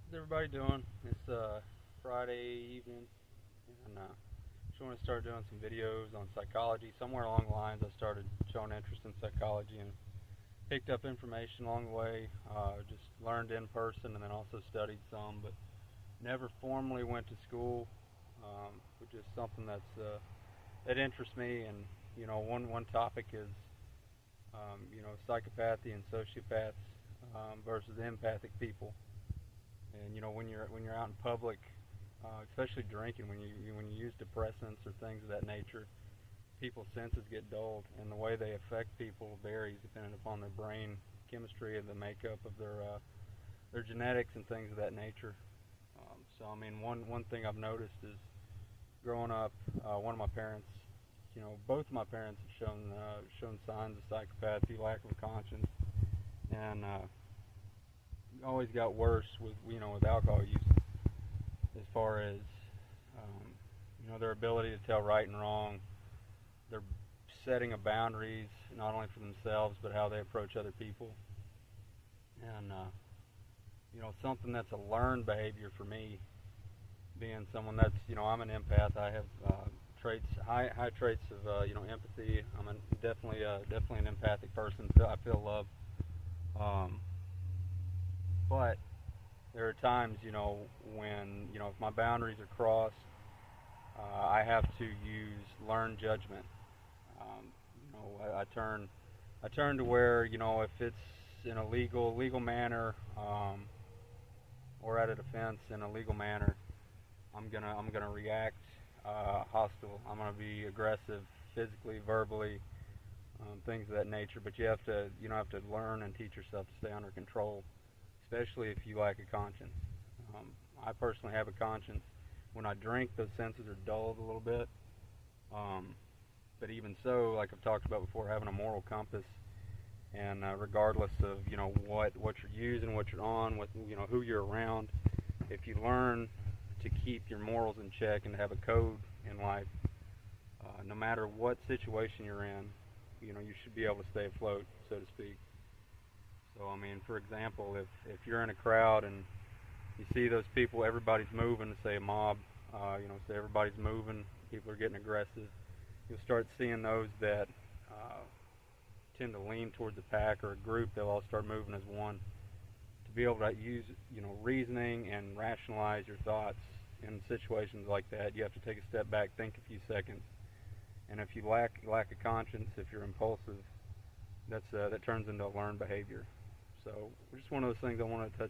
How's everybody doing? It's Friday evening, and just want to start doing some videos on psychology. Somewhere along the lines, I started showing interest in psychology and picked up information along the way. Just learned in person, and then also studied some, but never formally went to school. Which is something that interests me. And one topic is psychopathy and sociopaths versus empathic people. And when you're out in public, especially drinking, when you use depressants or things of that nature, people's senses get dulled, and the way they affect people varies depending upon their brain chemistry and the makeup of their genetics and things of that nature. So I mean, one thing I've noticed is growing up, one of my parents, both of my parents have shown signs of psychopathy, lack of conscience, and always got worse with alcohol use, as far as their ability to tell right and wrong, their setting of boundaries not only for themselves but how they approach other people, and something that's a learned behavior for me, being someone that's I'm an empath. I have high traits of empathy. I'm definitely an empathic person. I feel love. Um, but there are times, when, if my boundaries are crossed, I have to use learned judgment. I turn to where, if it's in a legal manner, or at a defense in a legal manner, I'm gonna react hostile. I'm gonna be aggressive, physically, verbally, things of that nature. But you have to learn and teach yourself to stay under control, especially if you lack a conscience. Um, I personally have a conscience. When I drink, those senses are dulled a little bit. Um, but even so, like I've talked about before, having a moral compass, and regardless of what you're using, what you're on, who you're around, if you learn to keep your morals in check and to have a code in life, no matter what situation you're in, you should be able to stay afloat, so to speak. So I mean, for example, if you're in a crowd and you see those people, everybody's moving, say a mob, say everybody's moving, people are getting aggressive, you'll start seeing those that tend to lean towards a pack or a group. They'll all start moving as one. To be able to use reasoning and rationalize your thoughts in situations like that, you have to take a step back, think a few seconds. And if you lack a conscience, if you're impulsive, that turns into a learned behavior. So just one of those things I wanted to touch